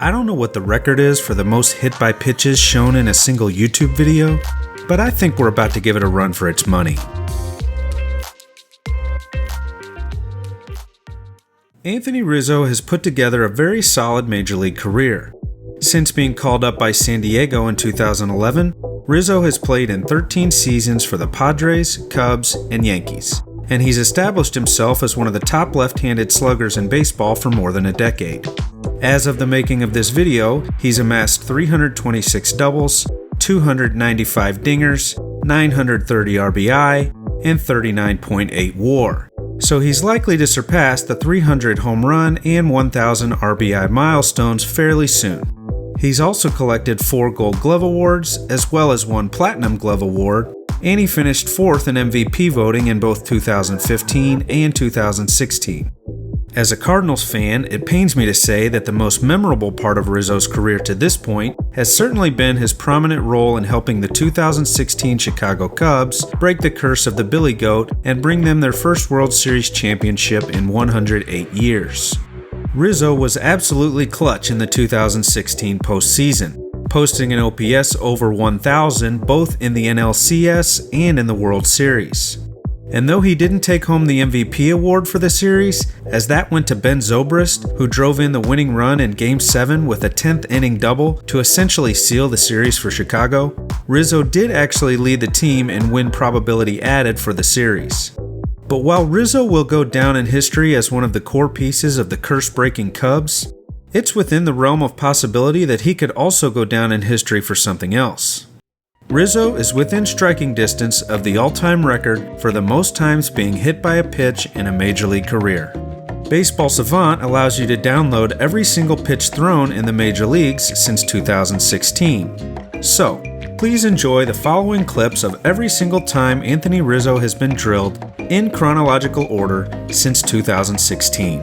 I don't know what the record is for the most hit by pitches shown in a single YouTube video, but I think we're about to give it a run for its money. Anthony Rizzo has put together a very solid major league career. Since being called up by San Diego in 2011, Rizzo has played in 13 seasons for the Padres, Cubs, and Yankees, and he's established himself as one of the top left-handed sluggers in baseball for more than a decade. As of the making of this video, he's amassed 326 doubles, 295 dingers, 930 RBI, and 39.8 WAR. So he's likely to surpass the 300 home run and 1,000 RBI milestones fairly soon. He's also collected 4 Gold Glove awards, as well as 1 Platinum Glove award, and he finished 4th in MVP voting in both 2015 and 2016. As a Cardinals fan, it pains me to say that the most memorable part of Rizzo's career to this point has certainly been his prominent role in helping the 2016 Chicago Cubs break the curse of the Billy Goat and bring them their first World Series championship in 108 years. Rizzo was absolutely clutch in the 2016 postseason, posting an OPS over 1,000 both in the NLCS and in the World Series. And though he didn't take home the MVP award for the series, as that went to Ben Zobrist, who drove in the winning run in Game 7 with a 10th inning double to essentially seal the series for Chicago, Rizzo did actually lead the team in win probability added for the series. But while Rizzo will go down in history as one of the core pieces of the curse-breaking Cubs, it's within the realm of possibility that he could also go down in history for something else. Rizzo is within striking distance of the all-time record for the most times being hit by a pitch in a major league career. Baseball Savant allows you to download every single pitch thrown in the major leagues since 2016. So, please enjoy the following clips of every single time Anthony Rizzo has been drilled in chronological order since 2016.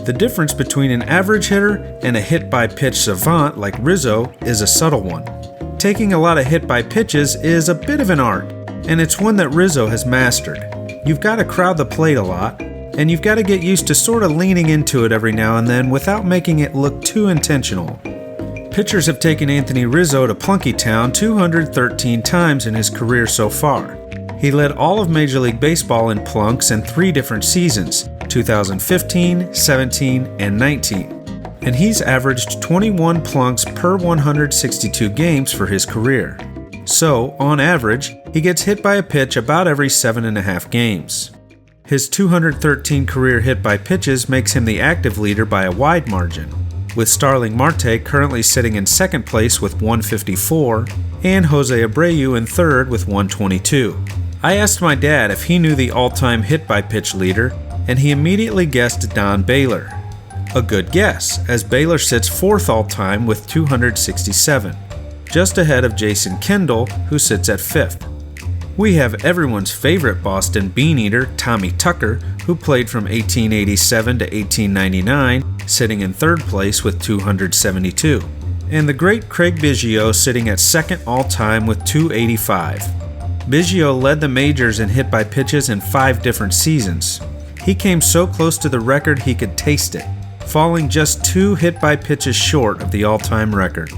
The difference between an average hitter and a hit-by-pitch savant like Rizzo is a subtle one. Taking a lot of hit-by-pitches is a bit of an art, and it's one that Rizzo has mastered. You've got to crowd the plate a lot, and you've got to get used to sort of leaning into it every now and then without making it look too intentional. Pitchers have taken Anthony Rizzo to Plunky Town 213 times in his career so far. He led all of Major League Baseball in plunks in 3 different seasons, 2015, 17, and 19. And he's averaged 21 plunks per 162 games for his career. So, on average, he gets hit by a pitch about every 7.5 games. His 213 career hit by pitches makes him the active leader by a wide margin, with Starling Marte currently sitting in second place with 154, and Jose Abreu in third with 122. I asked my dad if he knew the all-time hit by pitch leader, and he immediately guessed Don Baylor. A good guess, as Baylor sits 4th all-time with 267, just ahead of Jason Kendall, who sits at 5th. We have everyone's favorite Boston bean eater, Tommy Tucker, who played from 1887 to 1899, sitting in 3rd place with 272, and the great Craig Biggio sitting at 2nd all-time with 285. Biggio led the majors in hit by pitches in 5 different seasons. He came so close to the record he could taste it, falling just 2 hit by pitches short of the all-time record.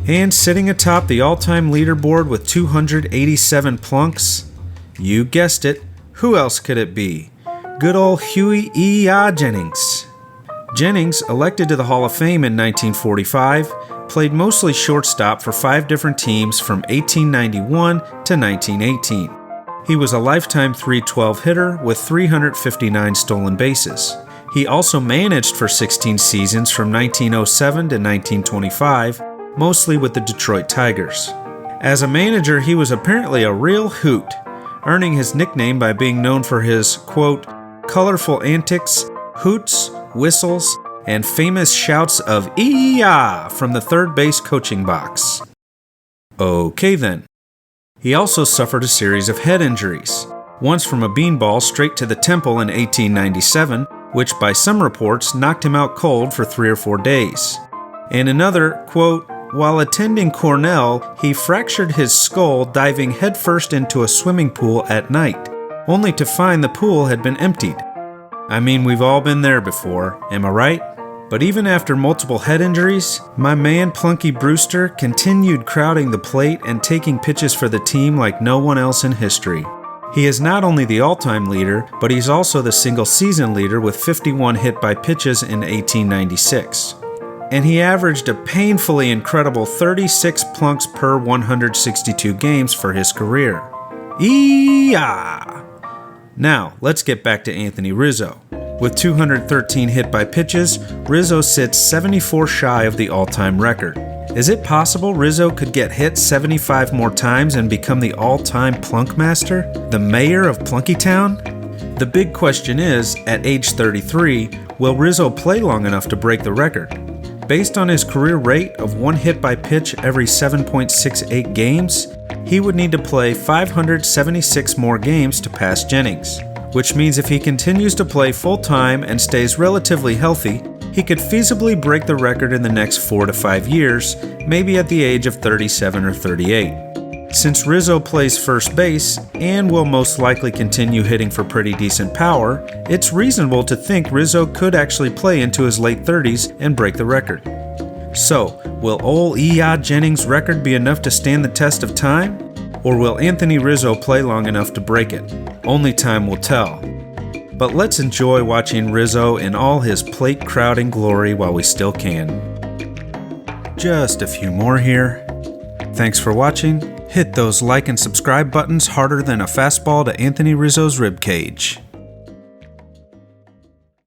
And sitting atop the all-time leaderboard with 287 plunks, you guessed it, who else could it be? Good old Hughie Jennings. Jennings, elected to the Hall of Fame in 1945, played mostly shortstop for 5 different teams from 1891 to 1918. He was a lifetime .312 hitter with 359 stolen bases. He also managed for 16 seasons from 1907 to 1925, mostly with the Detroit Tigers. As a manager, he was apparently a real hoot, earning his nickname by being known for his, quote, colorful antics, hoots, whistles, and famous shouts of "ee-yah" from the third base coaching box. Okay then. He also suffered a series of head injuries, once from a beanball straight to the temple in 1897, which by some reports knocked him out cold for 3 or 4 days. And another, quote, while attending Cornell, he fractured his skull diving headfirst into a swimming pool at night, only to find the pool had been emptied. I mean, we've all been there before, am I right? But even after multiple head injuries, my man Plunky Brewster continued crowding the plate and taking pitches for the team like no one else in history. He is not only the all-time leader, but he's also the single-season leader with 51 hit by pitches in 1896. And he averaged a painfully incredible 36 plunks per 162 games for his career. Eeeeah! Now, let's get back to Anthony Rizzo. With 213 hit by pitches, Rizzo sits 74 shy of the all-time record. Is it possible Rizzo could get hit 75 more times and become the all-time plunk master? The mayor of Plunkytown? The big question is, at age 33, will Rizzo play long enough to break the record? Based on his career rate of 1 hit by pitch every 7.68 games, he would need to play 576 more games to pass Jennings. Which means if he continues to play full-time and stays relatively healthy, he could feasibly break the record in the next 4 to 5 years, maybe at the age of 37 or 38. Since Rizzo plays first base and will most likely continue hitting for pretty decent power, it's reasonable to think Rizzo could actually play into his late 30s and break the record. So, will ol' Jennings' record be enough to stand the test of time? Or will Anthony Rizzo play long enough to break it? Only time will tell. But let's enjoy watching Rizzo in all his plate crowding glory while we still can. Just a few more here. Thanks for watching. Hit those like and subscribe buttons harder than a fastball to Anthony Rizzo's ribcage.